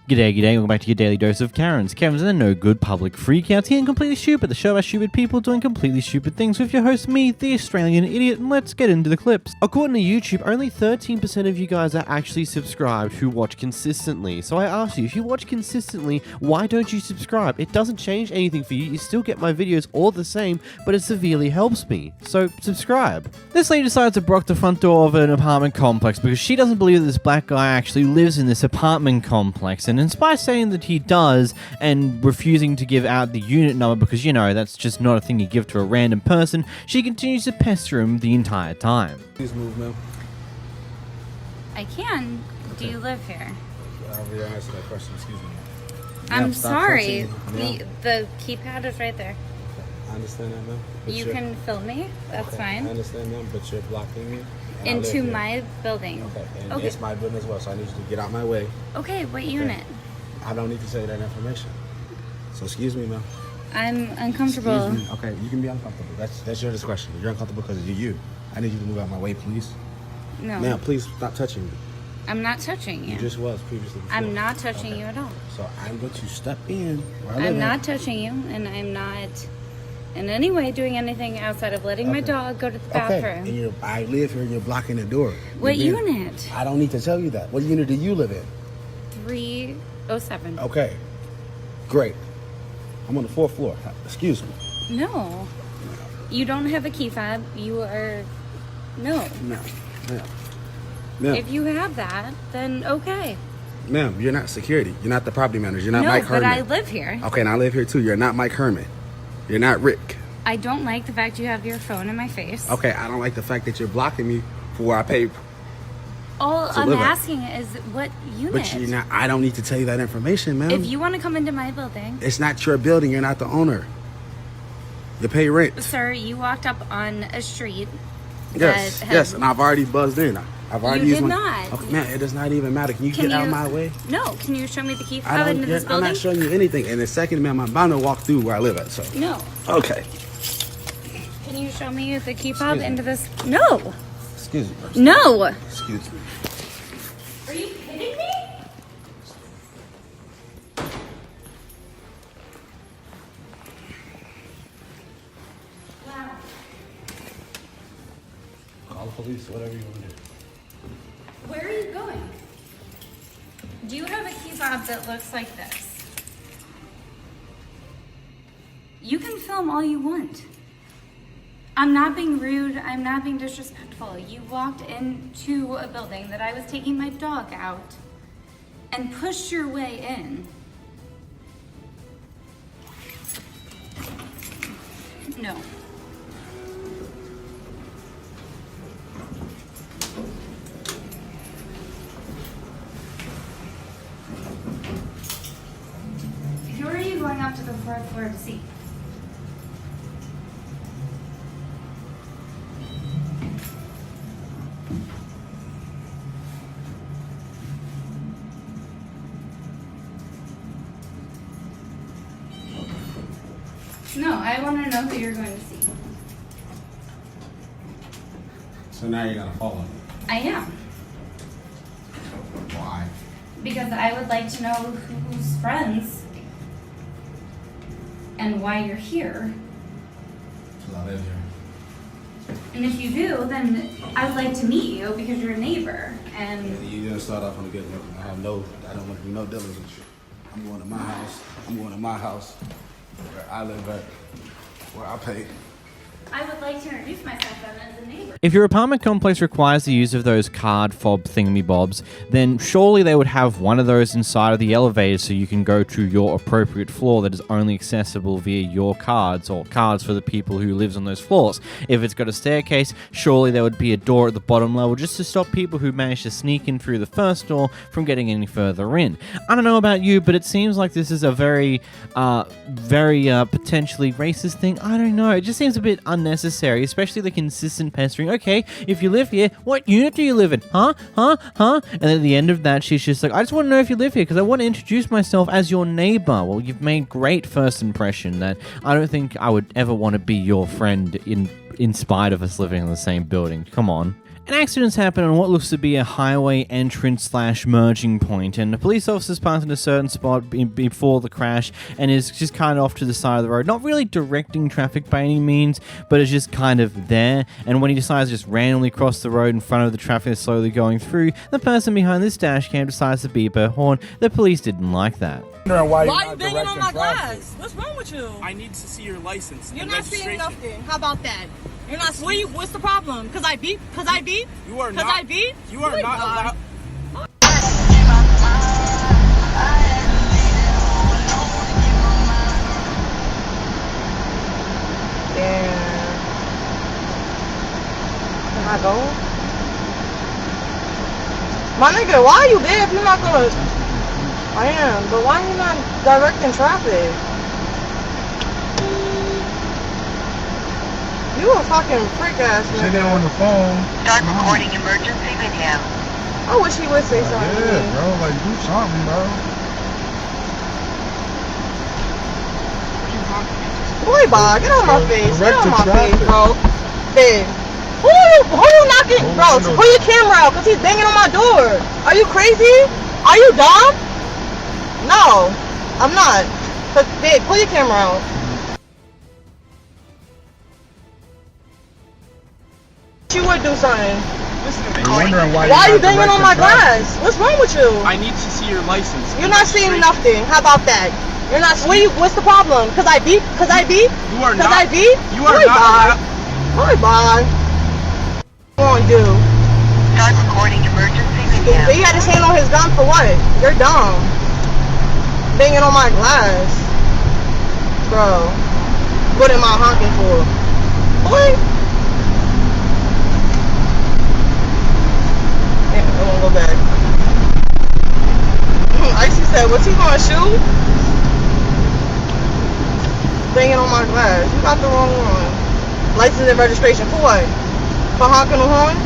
G'day, welcome back to your daily dose of Karens. Karens are the no good public freakouts here and Completely Stupid, the show about stupid people doing completely stupid things with your host, me, the Australian idiot, and let's get into the clips. According to YouTube, only 13% of you guys are actually subscribed who watch consistently. So I ask you, if you watch consistently, why don't you subscribe? It doesn't change anything for you, you still get my videos all the same, but it severely helps me. So subscribe. This lady decides to block the front door of an apartment complex because she doesn't believe that this black guy actually lives in this apartment complex, and in spite of saying that he does and refusing to give out the unit number because, you know, that's just not a thing you give to a random person, she continues to pester him the entire time. Please move, ma'am. I can. Okay. Do you live here? I'll answer that question. Excuse me. I'm Stop sorry. touching. The keypad is right there. I understand that, ma'am. But You can film me. That's okay, fine. I understand, ma'am, but you're blocking me. and I live Into here. my building. Okay, and Okay. it's my building as well, so I need you to get out my way. Okay, what unit? I don't need to tell you that information. So excuse me, ma'am. I'm uncomfortable. Excuse me. Okay, you can be uncomfortable. That's your discretion. You're uncomfortable because you're you. I need you to move out my way, please. No. Ma'am, please stop touching me. I'm not touching you. You just was previously before. I'm not touching Okay. you at all. So I'm going to step in where I live I'm not at. touching you, and I'm not in any way doing anything outside of letting my Okay. dog go to the Okay, bathroom. and I live here and you're blocking the door. What You're being- unit? I don't need to tell you that. What unit do you live in? 307. Okay, great. I'm on the 4th floor. Excuse me. No. You don't have a key fob. You are... No. No, ma'am. Ma'am, If you have that, then okay. ma'am, you're not security. You're not the property manager. You're not No, Mike but Herman. I live here. Okay, and I live here too. You're not Mike Herman. You're not Rick. I don't like the fact you have your phone in my face. Okay, I don't like the fact that you're blocking me for where I pay. All To I'm live at. asking is what unit? But you're not. I don't need to tell you that information, ma'am. If you want to come into my building, It's not your building. You're not the owner. You pay rent. sir, you walked up on a street. Yes, that yes, has- and I've already buzzed in. I've already You used did my. not. Okay, man, it does not even matter. Can you Can get out you- of my way? No, can you show me the key I fob don't. into this I'm building? not showing you anything. And the second, ma'am, I'm bound to walk through where I live at. So. No. Okay. Can you show me the key fob Excuse me. into this? No. Excuse me. No. Excuse me. Are you kidding me? Wow. Call the police. Whatever you want to do. Where are you going? Do you have a key fob that looks like this? You can film all you want. I'm not being rude. I'm not being disrespectful. You walked into a building that I was taking my dog out and pushed your way in. No. Who are you going up to the 4th floor to see? No, I want to know who you're going to see. So now you're gonna follow me. I am. Why? Because I would like to know who's friends and why you're here. Because I live here. And if you do, then I would like to meet you because you're a neighbor. And You didn't start off on a good note. I don't want to do no dealings with you. I'm going to my house. I'm going to my house where I live at, where I pay. I would like to introduce myself then as a neighbor. If your apartment complex requires the use of those card fob thingamybobs, then surely they would have one of those inside of the elevator so you can go to your appropriate floor that is only accessible via your cards or cards for the people who lives on those floors. If it's got a staircase, surely there would be a door at the bottom level just to stop people who manage to sneak in through the first door from getting any further in. I don't know about you, but it seems like this is a very potentially racist thing. I don't know. It just seems a bit unnecessary, especially the consistent pestering. Okay, if you live here, what unit do you live in? Huh? And then at the end of that, she's just like, I just want to know if you live here because I want to introduce myself as your neighbor. Well, you've made great first impression that I don't think I would ever want to be your friend in spite of us living in the same building. Come on. An accident's happened on what looks to be a highway entrance / merging point, and the police officer's parked in a certain spot before the crash and is just kind of off to the side of the road, not really directing traffic by any means, but is just kind of there. And when he decides to just randomly cross the road in front of the traffic that's slowly going through, the person behind this dash cam decides to beep her horn. The police didn't like that. Why are you banging on my glass? What's wrong with you? I need to see your license. You're not seeing nothing. How about that? You're not. What's the problem? Cause I beep? Cause I beep? You are Cause not. I beep? You are not allowed. Damn. Can I go? My nigga, why are you there if you're not gonna? I am, but why are you not directing traffic? You a fucking freak ass nigga. Sitting there on the phone. Start recording emergency video. I wish he would say something to Yeah, me. bro. Like, do something, bro. Boy, bye. Get on my face. Get on my traffic. face, bro. Babe. Who you knocking? Bro, pull your camera out because he's banging on my door. Are you crazy? Are you dumb? No, I'm not. But, babe, pull your camera out. You would do something. Listen to me. You're wondering why Why are you you're not banging on my directing traffic. glass? What's wrong with you? I need to see your license. You're not seeing nothing. How about that? You're not. What's the problem? Cause I beep? Cause I beep? You are Cause I not. beep? You are Boy, not bye. allowed. Boy, bye. What you gonna do? Start recording emergency He video. had his hand on his gun for what? You're dumb. Banging on my glass. Bro. What am I honking for? Boy. Yeah, I wanna go back. Icy said, what's he gonna shoot? Banging on my glass. You got the wrong one. License and registration for what? For honking the horn?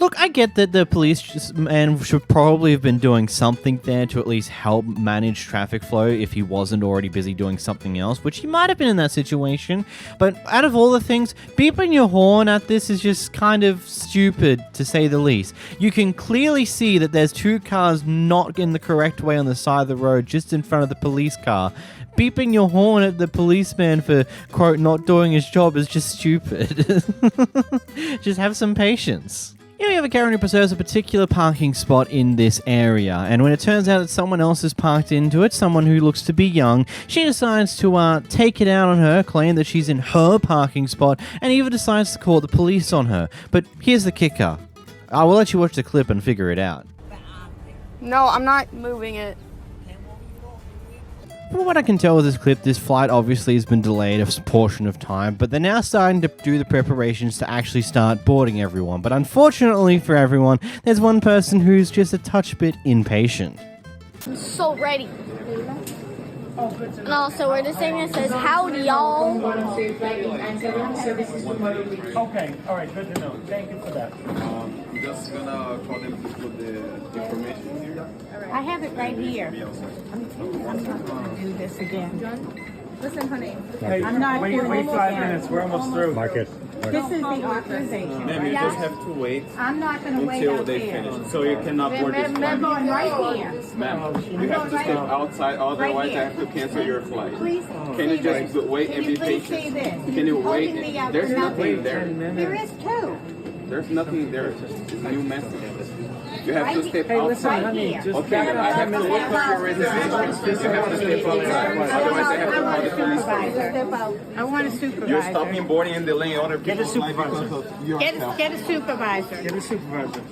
Look, I get that the police man should probably have been doing something there to at least help manage traffic flow if he wasn't already busy doing something else, which he might have been in that situation. But out of all the things, beeping your horn at this is just kind of stupid, to say the least. You can clearly see that there's two cars not in the correct way on the side of the road, just in front of the police car. Beeping your horn at the policeman for, quote, not doing his job is just stupid. Just have some patience. Here we have a Karen who preserves a particular parking spot in this area, and when it turns out that someone else is parked into it, someone who looks to be young, she decides to take it out on her, claim that she's in her parking spot, and even decides to call the police on her. But here's the kicker. I will let you watch the clip and figure it out. No, I'm not moving it. From what I can tell with this clip, this flight obviously has been delayed a portion of time, but they're now starting to do the preparations to actually start boarding everyone. But unfortunately for everyone, there's one person who's just a touch bit impatient. I'm so ready. And also, we're just saying it says, howdy, y'all. Okay, all right, good to know. Thank you for that. I'm just gonna call them to put the information here. I have it right here. I'm not going to do this again. Listen, honey. Hey, I'm not wait doing this 5 again. minutes. We're almost through. Mark it. This is the authorization. Ma'am, you just have to wait I'm not going to wait until out they there. finish. So you cannot board this We're flight. going right here. Ma'am, you have to step outside, otherwise I have to cancel your flight. Please Can you say just this. wait Can and you be please say patient? this? Can you Holding wait? me out There's for nothing nothing. there. There is too. There's nothing there. It's a new message. You have to step Hey, listen, outside. honey, just Okay, back I up have 10 to minutes. look up your reservation. You have to step outside. Otherwise I have to call the police for you. I want a supervisor. You're stopping boarding and delaying other Get a people's life because supervisor. of your health. Get a supervisor. Get a supervisor.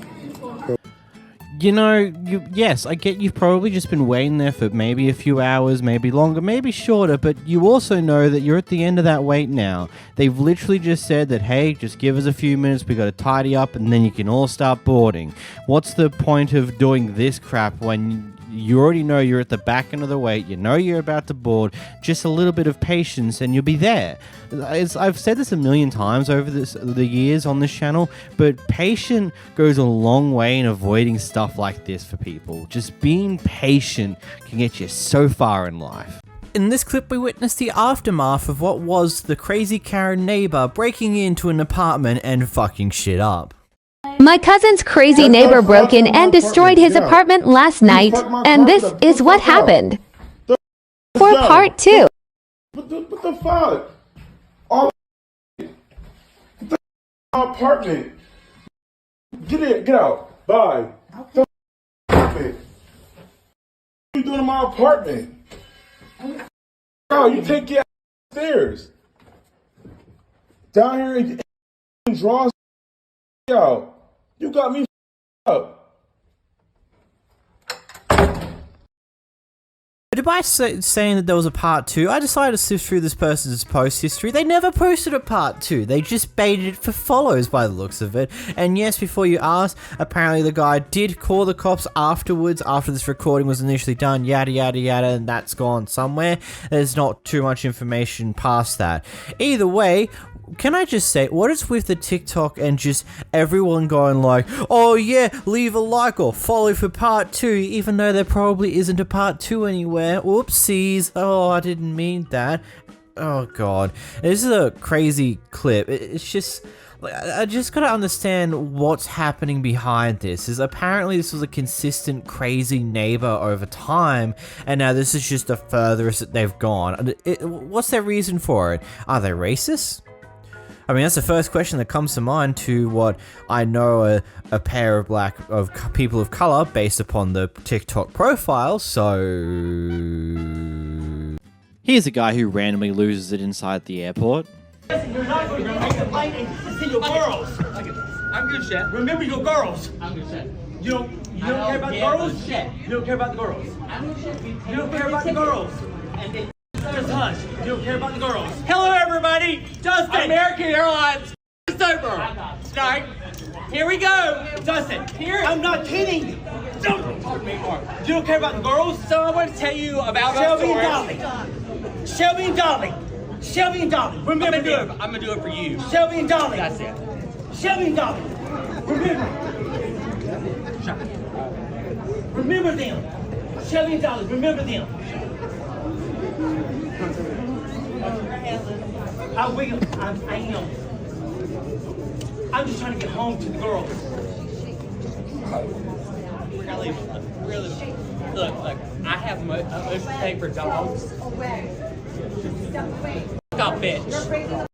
You know, yes, I get you've probably just been waiting there for maybe a few hours, maybe longer, maybe shorter, but you also know that you're at the end of that wait now. They've literally just said that, hey, just give us a few minutes, we got to tidy up, and then you can all start boarding. What's the point of doing this crap when you already know you're at the back end of the wait, you know you're about to board, just a little bit of patience and you'll be there. I've said this a million times over the years on this channel, but patience goes a long way in avoiding stuff like this for people. Just being patient can get you so far in life. In this clip, we witnessed the aftermath of what was the crazy Karen neighbor breaking into an apartment and fucking shit up. My cousin's crazy neighbor broke in and destroyed his apartment last night, and this is what happened. For part 2. What the fuck? All the apartment. Get out. Bye. The apartment. What are you doing in my apartment? Bro, you take your upstairs. Down here and draw out. You got me up. But by saying that there was a part 2, I decided to sift through this person's post history. They never posted a part 2. They just baited it for follows by the looks of it. And yes, before you ask, apparently the guy did call the cops afterwards, after this recording was initially done, yada yada yada, and that's gone somewhere. There's not too much information past that. Either way, can I just say, what is with the TikTok and just everyone going like, oh yeah, leave a like or follow for part 2, even though there probably isn't a part 2 anywhere. Whoopsies. Oh, I didn't mean that. Oh god. This is a crazy clip. It's just, I just gotta understand what's happening behind this. Is apparently this was a consistent crazy neighbor over time, and now this is just the furthest that they've gone. What's their reason for it? Are they racist? I mean, that's the first question that comes to mind to what I know a pair of people of color based upon the TikTok profile, so... Here's a guy who randomly loses it inside the airport. You're not going to make the plane and see your girls. I'm good, Chef. Remember your girls. I'm good, Chef. You don't care about the girls? You don't care about the girls. You don't care about the girls. Just hush. You don't care about the girls. Hello, everybody. Dustin. American Airlines. Over. Start. Here we go. Dustin. Here. I'm not kidding. Don't talk to me anymore. You don't care about the girls? So I want to tell you about Shelby and Dolly. Shelby and Dolly. Shelby and Dolly. Remember them. I'm going to do it for you. Shelby and Dolly. That's it. Shelby and Dolly. Remember them. Shelby and Dolly. Remember them. I will. I am. I'm just trying to get home to the girls. Really. Look, I have much pay for dogs. Stop, bitch.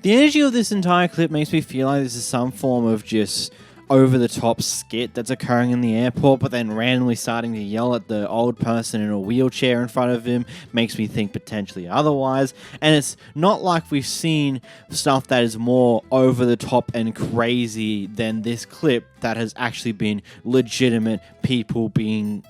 The energy of this entire clip makes me feel like this is some form of just over-the-top skit that's occurring in the airport, but then randomly starting to yell at the old person in a wheelchair in front of him makes me think potentially otherwise. And it's not like we've seen stuff that is more over-the-top and crazy than this clip that has actually been legitimate people being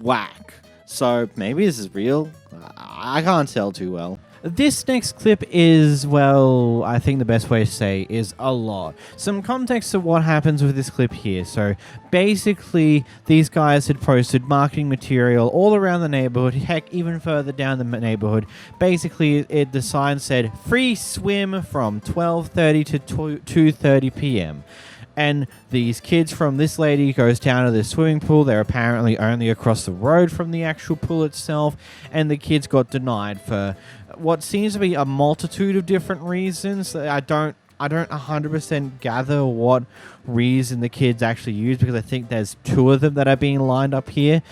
whack. So maybe this is real? I can't tell too well. This next clip is, well, I think the best way to say is a lot. Some context of what happens with this clip here. So basically, these guys had posted marketing material all around the neighborhood, heck, even further down the neighborhood. Basically, the sign said, free swim from 12:30 to 2:30 p.m. And these kids from this lady goes down to the swimming pool. They're apparently only across the road from the actual pool itself. And the kids got denied for what seems to be a multitude of different reasons. I don't 100% gather what reason the kids actually used, because I think there's 2 of them that are being lined up here.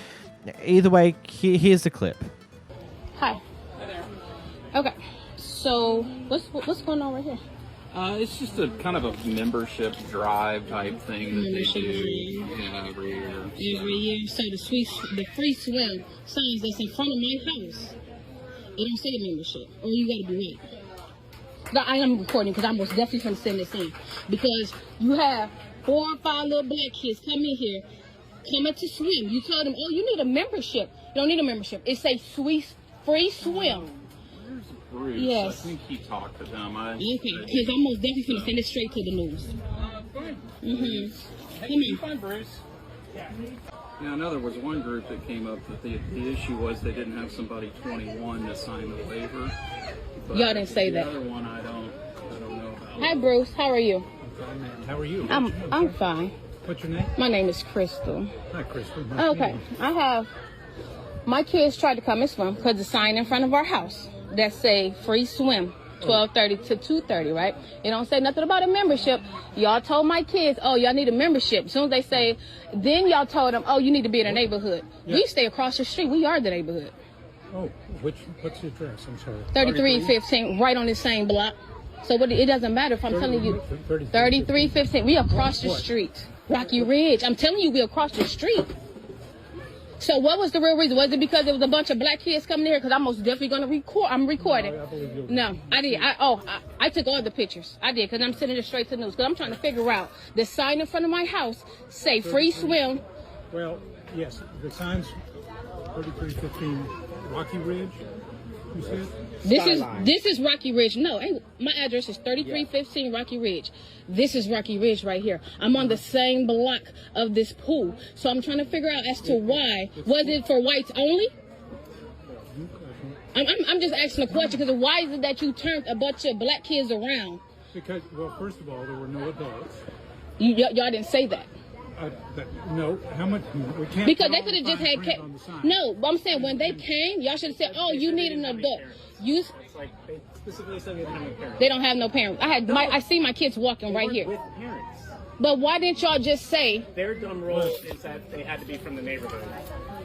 Either way, here's the clip. Hi. Hi there. Okay. So what's going on right here? It's just a kind of a membership drive type thing that they do every year. Every year. So the free swim signs that's in front of my house, it don't say membership. Or you gotta be right. I am recording because I'm most definitely going to send this in. Because you have 4 or 5 little black kids come in here, coming to swim. You tell them, oh, you need a membership. You don't need a membership. It says free swim. Bruce, yes. I think he talked to them. Okay, because I'm most definitely going to send it straight to the news. Fine. Mm-hmm. Hey, fine, Bruce. Yeah, I know there was one group that came up that the issue was they didn't have somebody 21 to sign the waiver. Y'all didn't say that. The other one I don't know about. Hi, Bruce. How are you? I'm fine, man. How are you? I'm fine. What's your name? My name is Crystal. Hi, Crystal. Okay. My kids tried to come and swim because the sign in front of our house that say free swim. 12:30 to 2:30, right? It don't say nothing about a membership. Y'all told my kids, oh, y'all need a membership. As soon as they say, then y'all told them, oh, you need to be in a neighborhood. Yeah. We stay across the street. We are the neighborhood. Oh, what's the address? I'm sorry. 3315, right on the same block. So it doesn't matter if I'm telling you 3315. We across the street. Rocky Ridge. I'm telling you, we across the street. So what was the real reason? Was it because there was a bunch of black kids coming here? Because I'm most definitely going to record. I'm recording. No, I did. I took all the pictures. I did because I'm sending it straight to the news. Because I'm trying to figure out the sign in front of my house say free swim. Well, yes, the signs 3315 Rocky Ridge. You said? This is Rocky Ridge. No, my address is 3315 Rocky Ridge. This is Rocky Ridge right here. I'm on the same block of this pool. So I'm trying to figure out as to why. Was it for whites only? I'm just asking a question because why is it that you turned a bunch of black kids around? Because, well, first of all, there were no adults. Y'all didn't say that. No, how much? We can't because they could have just had. No, but I'm saying when they came, y'all should have said, "Oh, you need an adult." It's like they specifically said they didn't have no parents. They don't have no parents. I see my kids walking right here. With parents. But why didn't y'all just say? Their dumb rule is that they had to be from the neighborhood,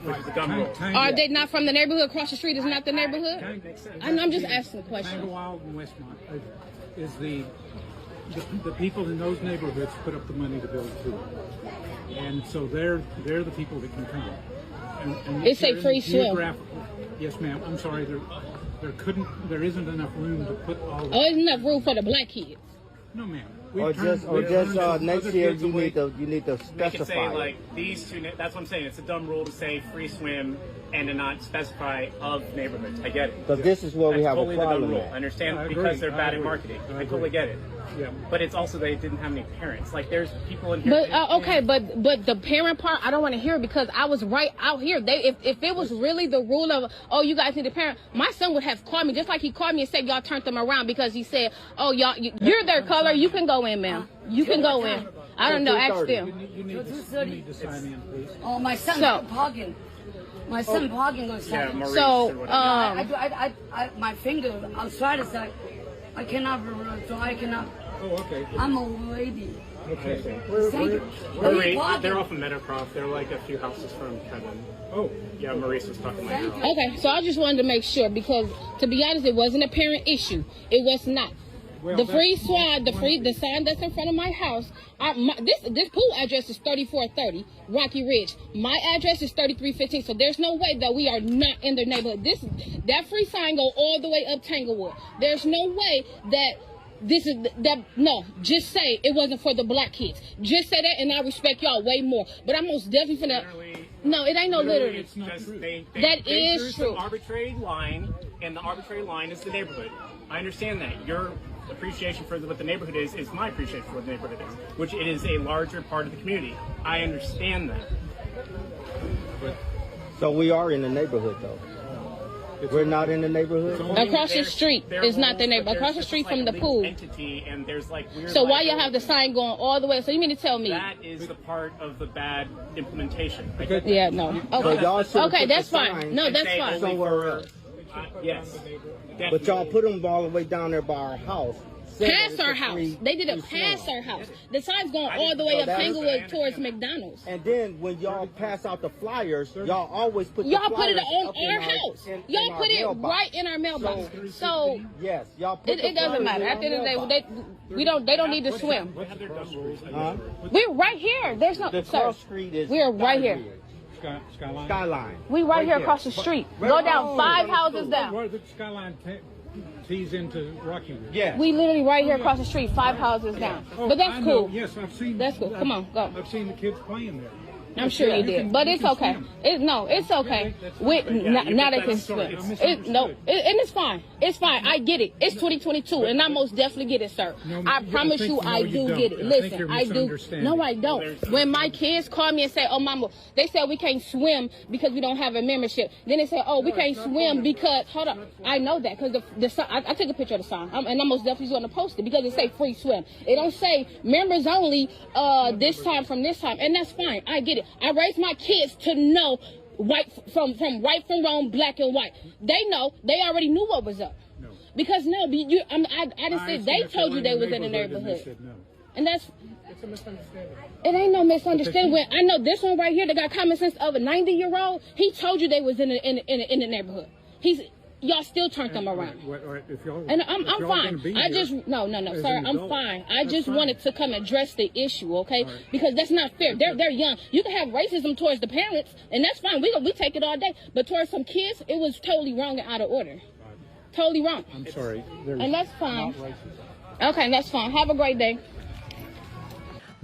which is a dumb rule. Are they not from the neighborhood? Across the street is not the neighborhood. I'm just asking a question. Tanglewild and Westmont is the people in those neighborhoods put up the money to build food. And so they're the people that can come. And it's a free swim. Yes, ma'am. I'm sorry. There isn't enough room to put all. Oh, there's enough room for the black kids. No, ma'am. Or just next year you need to specify. They can say like these two. That's what I'm saying. It's a dumb rule to say free swim and to not specify of neighborhoods. I get it. But this is where we have totally a problem. The dumb rule. I understand because they're bad at marketing. I totally get it. Yeah. But it's also they didn't have any parents. Like there's people in here. But okay, but the parent part I don't want to hear because I was right out here. If it was really the rule of you guys need a parent, my son would have called me just like he called me and said y'all turned them around because he said you're their color, you can go in, ma'am. You can go in. I don't know. Ask them. You need to sign in, please. Oh, my son's parking. My son parking on Saturday. Yeah, so I my finger outside is like I cannot, so I cannot. Oh, okay. I'm a lady. Okay. They're off of Meadowcroft. They're like a few houses from Kevin. Oh. Yeah, Maurice was talking about that. Okay, so I just wanted to make sure because, to be honest, it wasn't a parent issue. It was not. Well, the free swag, the sign that's in front of my house. This pool address is 3430 Rocky Ridge. My address is 3315. So there's no way that we are not in the neighborhood. That free sign go all the way up Tanglewood. There's no way that. No, just say it wasn't for the black kids. Just say that and I respect y'all way more. But I'm most definitely finna. No, it ain't no literally. It's not true. That is true. An arbitrary line, and the arbitrary line is the neighborhood. I understand that. Your appreciation for what the neighborhood is my appreciation for what the neighborhood is, which it is a larger part of the community. I understand that. So we are in the neighborhood, though. We're not in the neighborhood? Across the street is not the neighborhood. Across the street from the pool. Entity and there's like weird. So why y'all have the sign going all the way? So you mean to tell me? That is the part of the bad implementation. Yeah, no. Okay, that's fine. No, that's fine. Somewhere else. Yes. Definitely. But y'all put them all the way down there by our house. Past our house. They did it past our house. The sign's going all the way up Tanglewood towards McDonald's. And then when y'all pass out the flyers, y'all always put y'all put it on our house. Y'all put it right in our mailbox. So yes, y'all put it doesn't matter. At the end of the day, they don't need to swim. We're right here. There's no cross street is we're right here. Skyline. We right here across the street. Go down 5 houses down. Where the Skyline tees into Rocky Ridge. Yeah. We literally right here across the street, 5 houses down. But that's cool. Yes, I've seen. That's cool. Come on, go. I've seen the kids playing there. I'm sure you did, but it's okay. It's okay. Now they can swim. And it's fine. It's fine. I get it. It's 2022, and I most definitely get it, sir. I promise you, I do get it. Listen, I do. No, I don't. When my kids call me and say, "Oh, mama," they said we can't swim because we don't have a membership. Then they say, "Oh, we can't swim because." Hold up, I know that because the sign. I took a picture of the sign, and I'm most definitely going to post it because it say free swim. It don't say members only. This time from this time, and that's fine. I get it. I raised my kids to know right from right from wrong, black and white. They know. They already knew what was up. Because no, I didn't say they told you they was in the neighborhood. And that's... It's a misunderstanding. It ain't no misunderstanding. I know this one right here that got common sense of a 90-year-old. He told you they was in the neighborhood. Y'all still turned them around. And I'm fine. No, sir. I'm fine. I just wanted to come address the issue, okay? Because that's not fair. They're young. You can have racism towards the parents, and that's fine. We take it all day. But towards some kids, it was totally wrong and out of order. Totally wrong. I'm sorry. And that's fine. Okay, that's fine. Have a great day.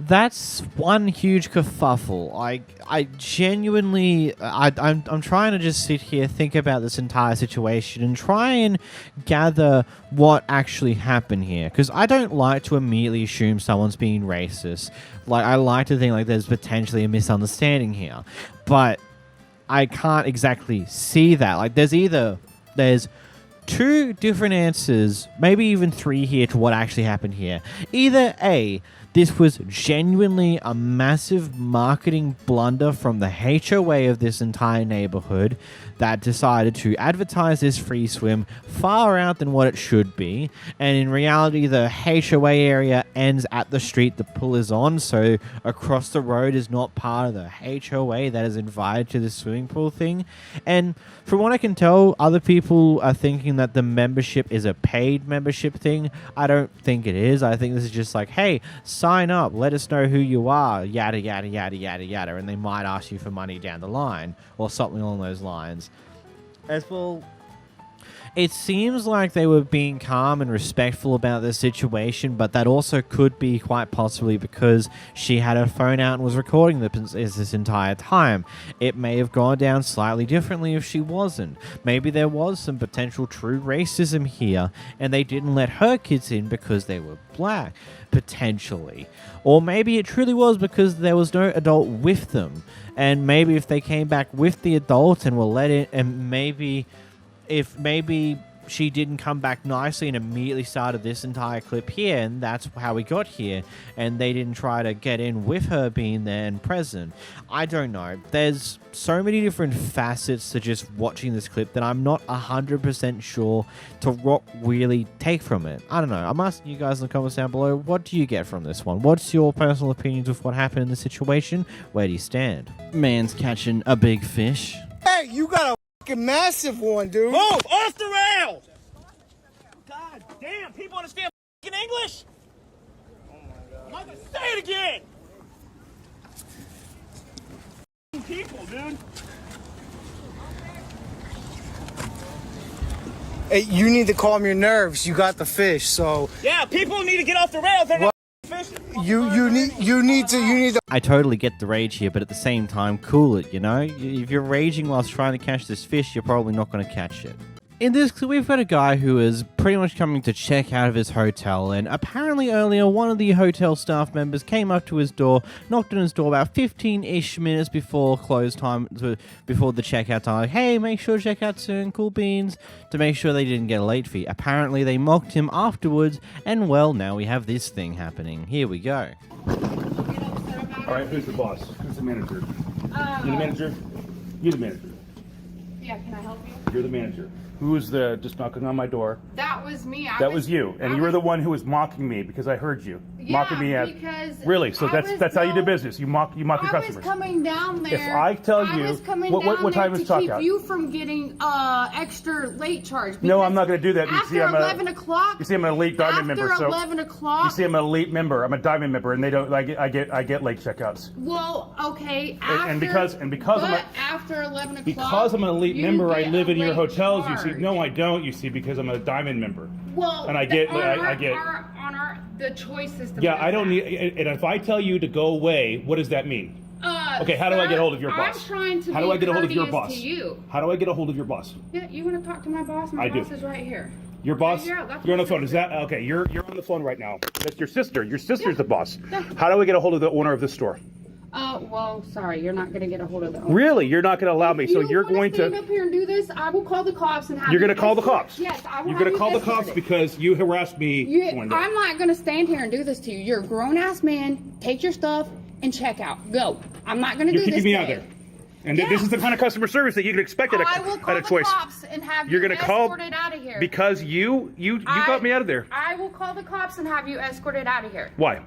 That's one huge kerfuffle. I genuinely, I'm trying to just sit here, think about this entire situation, and try and gather what actually happened here. Because I don't like to immediately assume someone's being racist. Like, I like to think like there's potentially a misunderstanding here, but I can't exactly see that. Like, there's two different answers, maybe even three here to what actually happened here. Either A, this was genuinely a massive marketing blunder from the HOA of this entire neighborhood that decided to advertise this free swim far out than what it should be. And in reality, the HOA area ends at the street the pool is on, so across the road is not part of the HOA that is invited to the swimming pool thing. And from what I can tell, other people are thinking that the membership is a paid membership thing. I don't think it is. I think this is just like, hey, sign up, let us know who you are, yada, yada, yada, yada, yada. And they might ask you for money down the line or something along those lines. As well, it seems like they were being calm and respectful about the situation, but that also could be quite possibly because she had her phone out and was recording this entire time. It may have gone down slightly differently if she wasn't. Maybe there was some potential true racism here, and they didn't let her kids in because they were black, potentially. Or maybe it truly was because there was no adult with them, and maybe if they came back with the adult and were let in, and maybe she didn't come back nicely and immediately started this entire clip here, and that's how we got here, and they didn't try to get in with her being there and present. I don't know. There's so many different facets to just watching this clip that I'm not 100% sure to what really take from it. I don't know. I'm asking you guys in the comments down below, what do you get from this one? What's your personal opinions of what happened in the situation? Where do you stand? Man's catching a big fish. Hey, you got a massive one, dude. Move off the rail! God damn, people understand English? Oh my God. I'm not gonna say it again! People, dude. Hey, you need to calm your nerves. You got the fish, so. Yeah, people need to get off the rails. They're not fishing. You need to. I totally get the rage here, but at the same time, cool it, you know? If you're raging whilst trying to catch this fish, you're probably not going to catch it. In this clip, we've got a guy who is pretty much coming to check out of his hotel, and apparently earlier, one of the hotel staff members came up to his door, knocked on his door about 15-ish minutes before close time, before the checkout time, like, hey, make sure to check out soon, cool beans, to make sure they didn't get a late fee. Apparently, they mocked him afterwards, and well, now we have this thing happening. Here we go. All right, who's the boss? Who's the manager? You the manager? You're the manager. Yeah, can I help you? You're the manager. Who was just knocking on my door? That was me. That was you, and you were the one who was mocking me because I heard you mocking me at. Because really, so that's how you do business. You mock your customers. I was coming down there. If I tell you what time is talk out? To keep you from getting extra late charge. No, I'm not going to do that. After 11 o'clock. You see, I'm an elite diamond member. After 11 o'clock. You see, I'm an elite member. I'm a diamond member, and they don't. I get late checkouts. Well, okay. After 11 o'clock. Because I'm an elite member, I live in your hotels. You see, no, I don't. You see, because I'm a diamond member. Well, and I get the choice system. Yeah, I don't need. And if I tell you to go away, what does that mean? Okay, how do I get a hold of your boss? I'm trying to. How do I get a hold of your boss? To you. How do I get a hold of your boss? Yeah, you want to talk to my boss? My boss is right here. Your boss? Yeah, you're on the phone. Is that okay? You're on the phone right now. That's your sister. Your sister's the boss. How do I get a hold of the owner of this store? Well, sorry, you're not going to get a hold of the owner. Really? You're not going to allow me? So you're going to stand up here and do this? I will call the cops and have. You're going to call the cops? Yes, I will. You're going to call the cops because you harassed me. I'm not going to stand here and do this to you. You're a grown-ass man. Take your stuff and check out. Go. I'm not going to do this. You're kicking me out there. And this is the kind of customer service that you can expect at I will call a the choice. cops and have You're you gonna call escorted out of here. because you got me out of there. I will call the cops and have you escorted out of here. Why?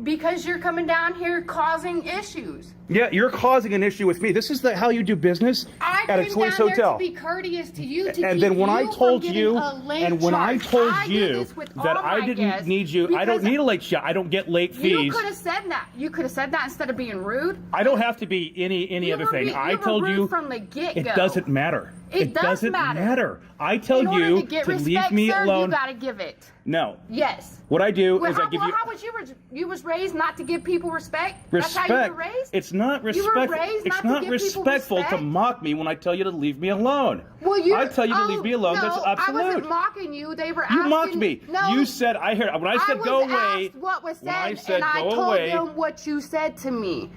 Because you're coming down here causing issues. Yeah, you're causing an issue with me. This is how you do business at a choice down hotel. There to be courteous to you. To And keep then when I you told from you, getting a late and when I charge. told I do you this with that all I my didn't guests need you, I don't because need a late charge. I don't get late fees. You could have said that. You could have said that instead of being rude. I don't have to be any other thing. I told you from the get-go. it doesn't matter. It doesn't matter. I tell In order you to, get to respect, leave me sir, alone. You gotta give it. No. Yes. What I do is I give you how was you was raised not to give people respect? respect. That's how you were raised? It's not You were respectful. raised It's not not to give people respectful to respect? mock me when I tell you to leave me alone. Well, you. I tell you to leave me alone. No, That's absolute. I wasn't mocking you. They were You asking. mocked me. No. You said when I said was go away. asked what was said, when I said and I go told away. them what you said to me.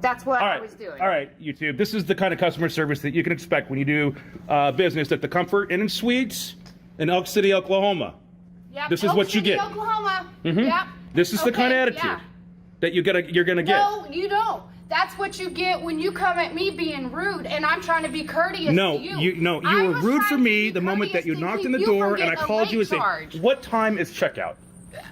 That's what I was doing. All right, YouTube. This is the kind of customer service that you can expect when you do business at the Comfort Inn and Suites in Elk City, Oklahoma. Yep. This is Elk what you City, get. Oklahoma. Mhm. Yep. This is the kind of Okay, attitude yeah. that you're gonna get. No, you don't. That's what you get when you come at me being rude, and I'm trying to be courteous No, to you. you I were was rude trying for to me be the moment that you courteous to knocked keep on the you from door and I getting a called you and late said, charge. "What time is checkout?"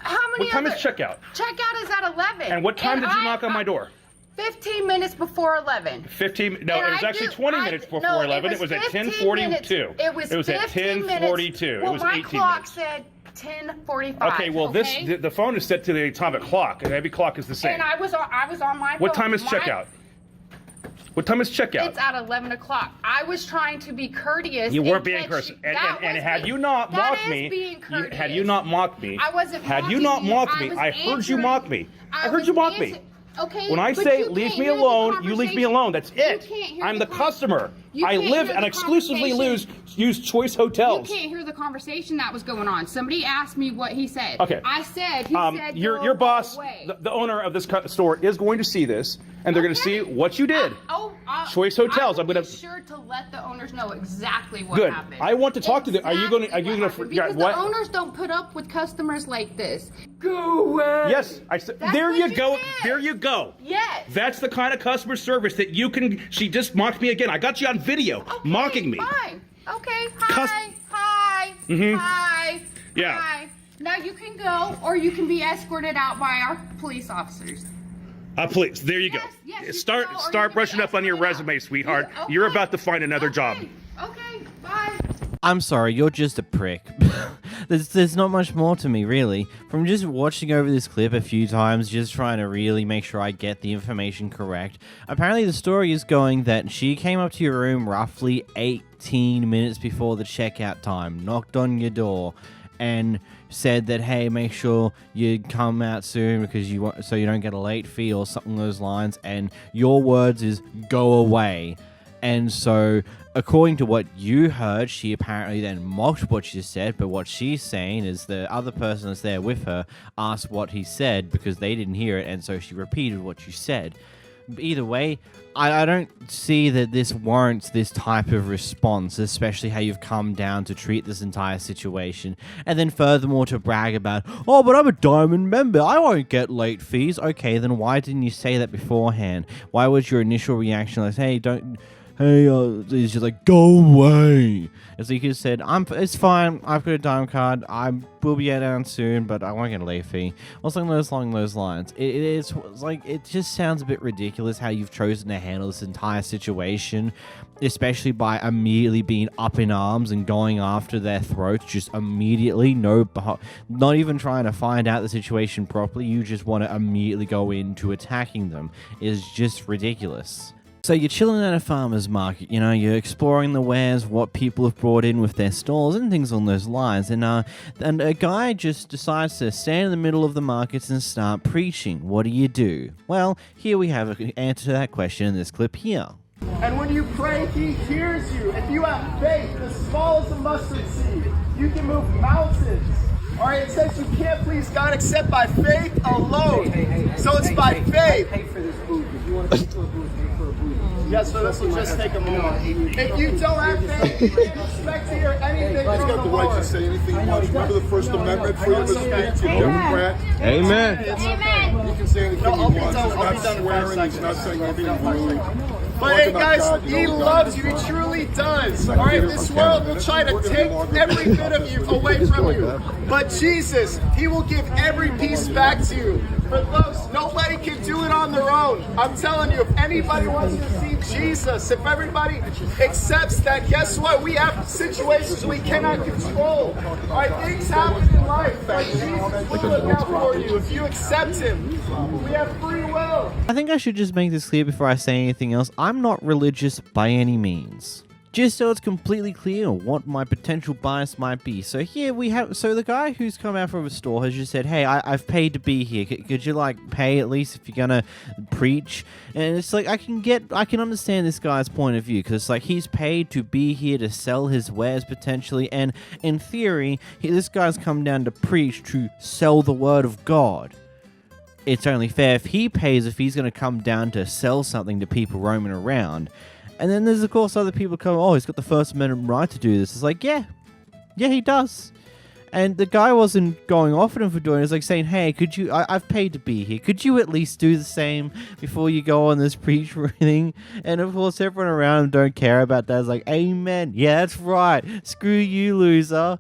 How many What time other- is checkout? Checkout is at 11. And what time And did you knock on my door? 15 minutes before 11. 15. No, And it was I actually do- 20 I- minutes before no, 11. It was at 10:42. It was at 15 10:42. minutes. It Well, was my 18 clock minutes. said 10:45. Okay, well, the phone is set to the atomic clock, and every clock is the same. And I was on my phone. What time is My- checkout? What time is checkout? It's at 11 o'clock. I was trying to be courteous. You and weren't being catch courteous. you. And That had was you not that mocked is me, being courteous. had you not mocked me, I wasn't had you mocking not you. mocked I me, was I heard you answering- mock me. I heard was you mock me. answer- Okay. When I but say you leave can't me hear the alone, you leave me conversation. alone. That's You it. can't hear I'm the con- customer. You I can't live hear and the exclusively conversation. use choice hotels. You can't hear the conversation that was going on. Somebody asked me what he said. Okay. I said, he said, your boss, away. the owner of this store, is going to see this, and they're going to see what you did. Choice hotels. I I'm will going be to. sure to let the owners know exactly what Good. happened. I want to talk to them. Are you going to? Because what? the owners don't put up with customers like this. Go away. Yes, I said. That's There what you you go. did. There you go. Yes. That's the kind of customer service that you can. She just mocked me again. I got you on video mocking me. Fine. Okay. Cus- Hi. Mhm. Hi. Yeah. Hi. Now you can go, or you can be escorted out by our police officers. Please, there you go. yes, you Start can go, or you start can brushing be up on your resume, sweetheart. You're about to find another job. Okay. Bye. I'm sorry, you're just a prick. there's not much more to me, really. From just watching over this clip a few times, just trying to really make sure I get the information correct. Apparently the story is going that she came up to your room roughly 18 minutes before the checkout time, knocked on your door, and said that, hey, make sure you come out soon because you want, so you don't get a late fee or something along those lines, and your words is go away. And so, according to what you heard, she apparently then mocked what you said, but what she's saying is the other person that's there with her asked what he said because they didn't hear it, and so she repeated what you said. Either way, I don't see that this warrants this type of response, especially how you've come down to treat this entire situation. And then furthermore to brag about, oh, but I'm a Diamond member, I won't get late fees. Okay, then why didn't you say that beforehand? Why was your initial reaction like, hey, it's just like, go away. As you could have said, it's fine, I've got a Diamond card, I will be down soon, but I won't get a late fee. Or something along those lines. It's like, it just sounds a bit ridiculous how you've chosen to handle this entire situation, especially by immediately being up in arms and going after their throats, just immediately, not even trying to find out the situation properly, you just want to immediately go into attacking them. It's just ridiculous. So you're chilling at a farmer's market, you're exploring the wares, what people have brought in with their stalls and things along those lines, and a guy just decides to stand in the middle of the markets and start preaching. What do? Well, here we have an answer to that question in this clip here. And when you pray, he hears you. If you have faith as small as a mustard seed, you can move mountains. All right, it says you can't please God except by faith alone. So it's by faith. Pay for this booth. If you want to pay for a booth, pay for a booth. Yes, so this will just take a moment. If you don't have faith, you can't expect to hear anything from the Lord. He's got the right to say anything he wants. Remember the First Amendment, freedom of speech, you're Democrat. Amen. He can say anything he wants. He's not swearing, he's not saying anything rude. But hey guys, he loves you, he truly does. Alright, this world will try to take every bit of you away from you. But Jesus, he will give every piece back to you. For those, nobody can do it on their own. I'm telling you, if anybody wants to see Jesus, if everybody accepts that, guess what? We have situations we cannot control. Alright, things happen in life, but Jesus will look out for you if you accept him. We have free will. I think I should just make this clear before I say anything else. I'm not religious by any means. Just so it's completely clear what my potential bias might be. So here we have, so the guy who's come out from a store has just said, hey, I've paid to be here. Could you like pay at least if you're gonna preach? And it's like, I can understand this guy's point of view, because like he's paid to be here to sell his wares potentially. And in theory, this guy's come down to preach, to sell the word of God. It's only fair if he pays, if he's going to come down to sell something to people roaming around. And then there's, of course, other people come, oh, he's got the First Amendment right to do this. It's like, yeah, he does. And the guy wasn't going off at him for doing it. It's like saying, hey, could you, I've paid to be here. Could you at least do the same before you go on this preach thing? And, of course, everyone around him don't care about that. It's like, amen. Yeah, that's right. Screw you, loser.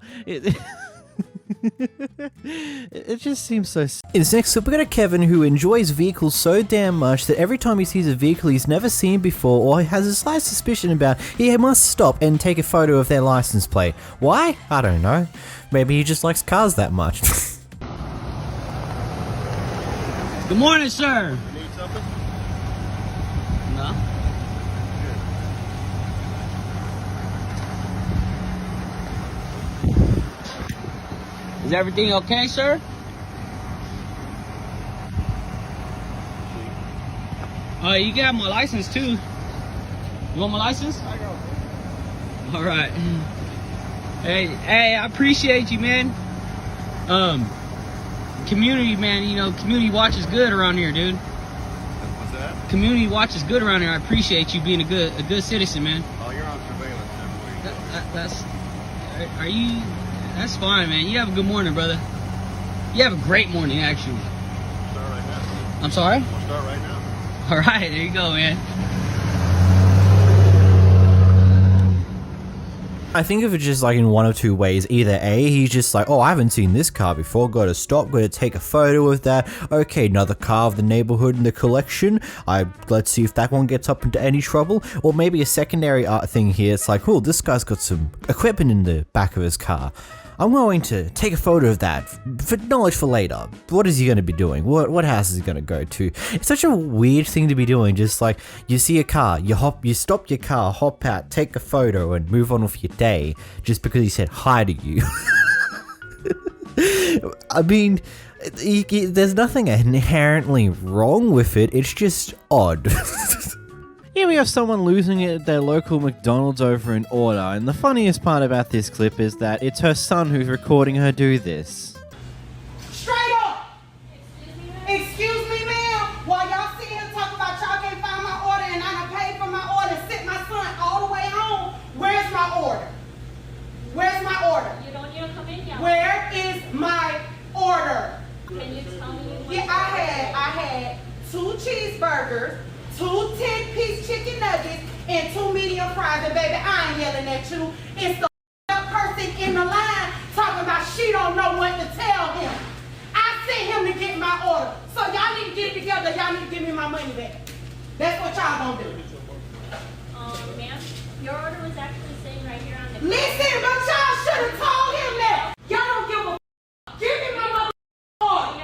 It just seems so. In this next clip, we got a Kevin who enjoys vehicles so damn much that every time he sees a vehicle he's never seen before or has a slight suspicion about, he must stop and take a photo of their license plate. Why? I don't know. Maybe he just likes cars that much. Good morning, sir. You need something? No. Is everything okay, sir? You got my license too. You want my license? I got it. All right. Hey, I appreciate you, man. Community, man. You know, community watch is good around here, dude. What's that? Community watch is good around here. I appreciate you being a good citizen, man. Oh, you're on surveillance, I believe. Are you? That's fine, man. You have a good morning, brother. You have a great morning, actually. Start right now. I'm sorry? We'll start right now. All right, there you go, man. I think of it just like in one of two ways. Either A, he's just like, oh, I haven't seen this car before, gotta stop, gotta take a photo of that. Okay, another car of the neighborhood in the collection. Let's see if that one gets up into any trouble. Or maybe a secondary thing here, it's like, oh, this guy's got some equipment in the back of his car. I'm going to take a photo of that for knowledge for later. What is he going to be doing? What house is he going to go to? It's such a weird thing to be doing. Just like you see a car, you stop your car, hop out, take a photo, and move on with your day just because he said hi to you. I mean, there's nothing inherently wrong with it. It's just odd. Here we have someone losing it at their local McDonald's over an order, and the funniest part about this clip is that it's her son who's recording her do this. Straight up! Excuse me, ma'am? While y'all sitting here talking about y'all can't find my order and I done paid for my order and sent my son all the way home, where's my order? Where's my order? You don't need to come in yet. Where is my order? Can you tell me? Yeah, I had 2 cheeseburgers, 2 10-piece chicken nuggets, and 2 medium fries. And baby, I ain't yelling at you. It's the person in the line talking about she don't know what to tell him. I sent him to get my order. So y'all need to get it together. Y'all need to give me my money back. That's what y'all gonna do. Ma'am, your order was actually sitting right here on the Listen, but y'all should have told him that. Y'all don't give a f. Give me my mother order.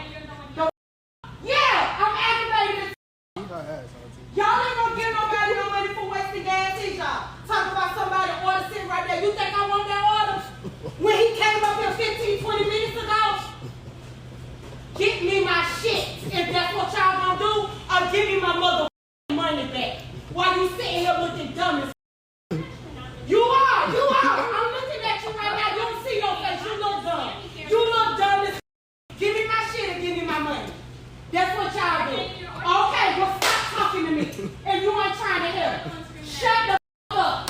Yeah, I'm aggravated. Y'all ain't gonna give nobody no money for wasting gas, is y'all? Talk about somebody order sitting right there. You think I want that order? When he came up here 15, 20 minutes ago? Get me my shit. If that's what y'all gonna do, or give me my mother money back. While you sitting here looking dumb as You are. I'm looking at you right now. You don't see your face. You look dumb. You look dumb as Give me my shit and give me my money. That's what y'all do. Okay, well stop talking to me. If you ain't trying to help. Shut the up.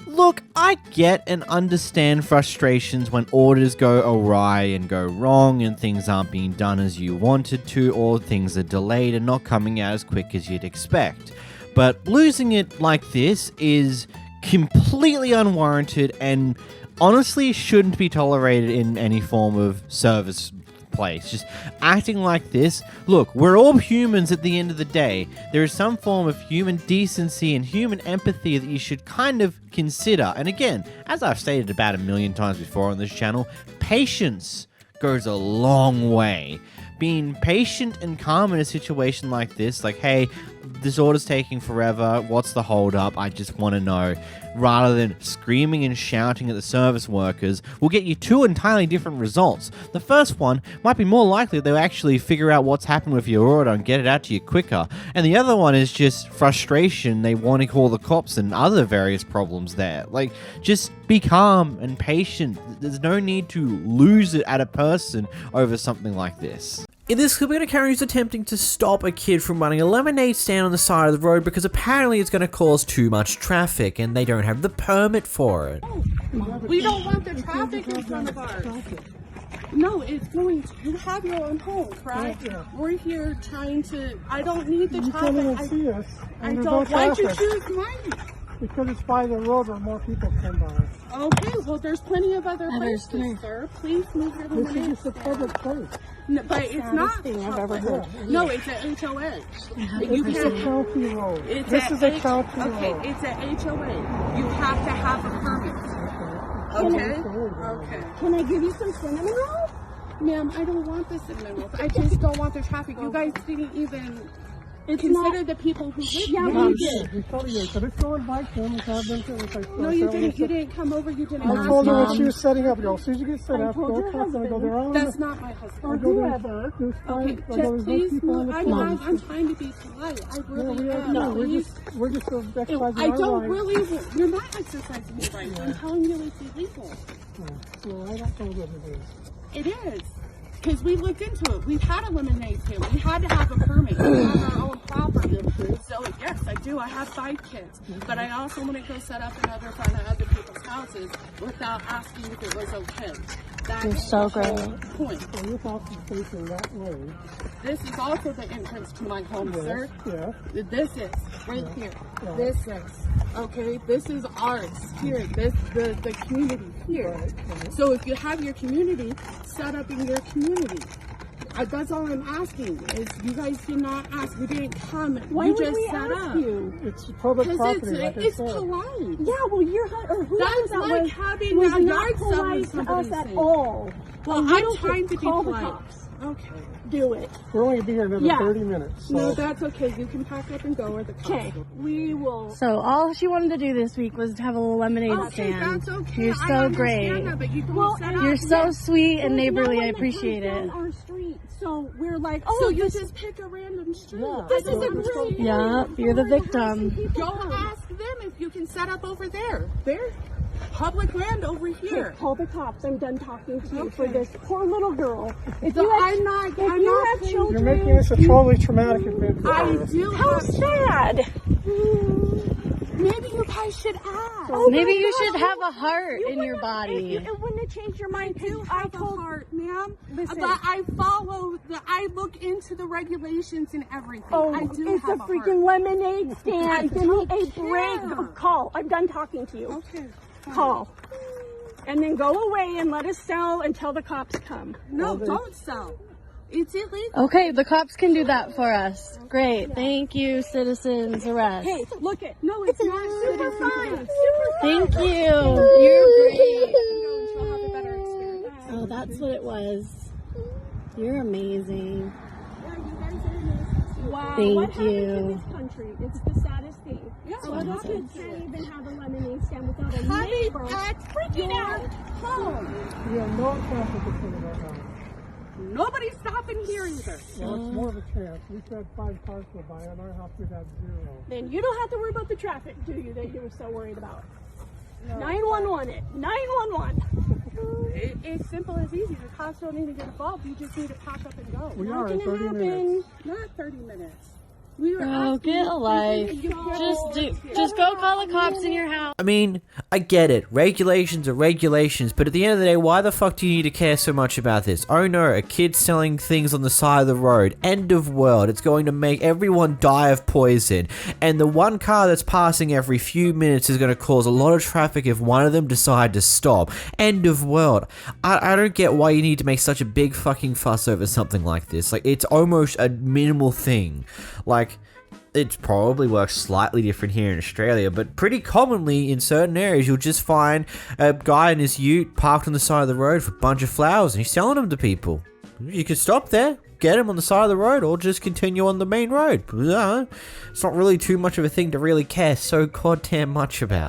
Look, I get and understand frustrations when orders go awry and go wrong and things aren't being done as you wanted to, or things are delayed and not coming out as quick as you'd expect. but losing it like this is completely unwarranted and honestly shouldn't be tolerated in any form of service place. Just acting like this. Look, we're all humans at the end of the day. There is some form of human decency and human empathy that you should kind of consider. And again, as I've stated about a million times before on this channel, patience goes a long way. Being patient and calm in a situation like this, like, hey, this order's taking forever, what's the hold up, I just want to know, rather than screaming and shouting at the service workers, will get you two entirely different results. The first one might be more likely they'll actually figure out what's happened with your order and get it out to you quicker, and the other one is just frustration, they want to call the cops and other various problems there. Like, just be calm and patient. There's no need to lose it at a person over something like this. In this clip, we're going to Karen who's attempting to stop a kid from running a lemonade stand on the side of the road because apparently it's going to cause too much traffic and they don't have the permit for it. We don't want the traffic in front of ours. No, it's going to. You have your own home, correct? Yeah. We're here trying to. I don't need the traffic. You can't even see us. I don't. Why'd you choose mine? Because it's by the road where more people come by. Okay, well, there's plenty of other places, sir. Please move your lemonade stand. This is a public place. No, but it's not thing I've ever heard. No, it's an HOA. It's a county road. This is a county road. Okay, it's an HOA. You have to have a permit. Okay? Okay. Can I give you some cinnamon rolls? Ma'am, I don't want the cinnamon rolls. I just don't want the traffic. You guys didn't even consider the people who live here. Yeah, we did. We told you, so let's go and bike them and have them to No, you didn't. You didn't come over. You didn't I ask told her Mom. what she was setting up. As soon as you get set up, go talk to them. Go there. That's not my husband. Or whoever. Okay, just please move. I'm trying to be polite. I really am. No, we're just exercising our I don't rights. really. You're not exercising your rights. I'm telling you it's illegal. No, I don't know what it is. It is. Because we looked into it. We've had a lemonade stand. We had to have a permit. We have our own property. So, yes, I do. I have 5 kids. But I also want to go set up another front of other people's houses without asking if it was okay. That's so the whole great. point. So your house is facing that way. This is also the entrance to my home, sir. Yeah. This is right here. Yeah. This is okay. This is ours here. This the community here. Right. So if you have your community set up in your community, that's all I'm asking. Is you guys did not ask. We didn't come. Why you would just we set ask up. you? It's public property. It's polite. Yeah, well, your or whoever That's like having was a not yard sale polite with to somebody us at saying. all. Well, And we I'm don't trying to be call the polite. cops. Okay. Do it. We're only going to be here another 30 minutes. So. No, that's okay. You can pack up and go, or the cops. Okay. We will. So all she wanted to do this week was to have a little lemonade stand. That's okay. You're so great. That, but you don't set up. You're so sweet and There's neighborly. no I one that appreciate comes it. down our street, so we're like, oh, So you this just pick a random street. This is a great. Yeah, you're the victim. Go ask them if you can set up over there. There. Public land over here. Call the cops. I'm done talking to you for this poor little girl. If So you have, I'm not. if I'm you not have saying- children, You're making this a totally traumatic event for I her. do. How have- sad. Maybe you guys should ask. Oh Maybe my you God. should have a heart in your It body. wouldn't have changed your mind. I do have a heart, ma'am. Listen. But I follow I look into the regulations and everything. Oh, I do it's have a a freaking heart. lemonade stand. Give me a break. Call. I'm done talking to you. Okay. fine. Call. And then go away and let us sell until the cops come. No, don't sell. It's illegal. Okay, the cops can do that for us. Great. Thank you, citizens arrest. Hey, look it. No, it's not super fine. Thank you. You're great. She'll have a better experience. Oh, that's what it was. You're amazing. Wow. Thank what happens you. in this country? It's the saddest thing. Yeah, So what little kids happens? can't even have a lemonade stand without a Honey, neighbor that's freaking your out. home. We have no traffic in front of our house. Nobody's stopping here either. Well, it's more of a chance. We've had 5 cars go by. On our house, we've had 0. Then you don't have to worry about the traffic, do you, that you were so worried about? 911 it. 911. It's simple as easy. The cops don't need to get involved. You just need to pack up and go. We Not are in gonna 30 happen. minutes. Not 30 minutes. We were Oh, asking get you- a life. you can't- Just go call the cops in your house. I mean, I get it, regulations are regulations, but at the end of the day, why the fuck do you need to care so much about this? Oh no, a kid selling things on the side of the road. End of world. It's going to make everyone die of poison. And the one car that's passing every few minutes is going to cause a lot of traffic if one of them decide to stop. End of world. I don't get why you need to make such a big fucking fuss over something like this. Like, it's almost a minimal thing. Like, it probably works slightly different here in Australia, but pretty commonly in certain areas you'll just find a guy in his ute parked on the side of the road with a bunch of flowers and he's selling them to people. You can stop there, get him on the side of the road, or just continue on the main road. It's not really too much of a thing to really care so goddamn much about.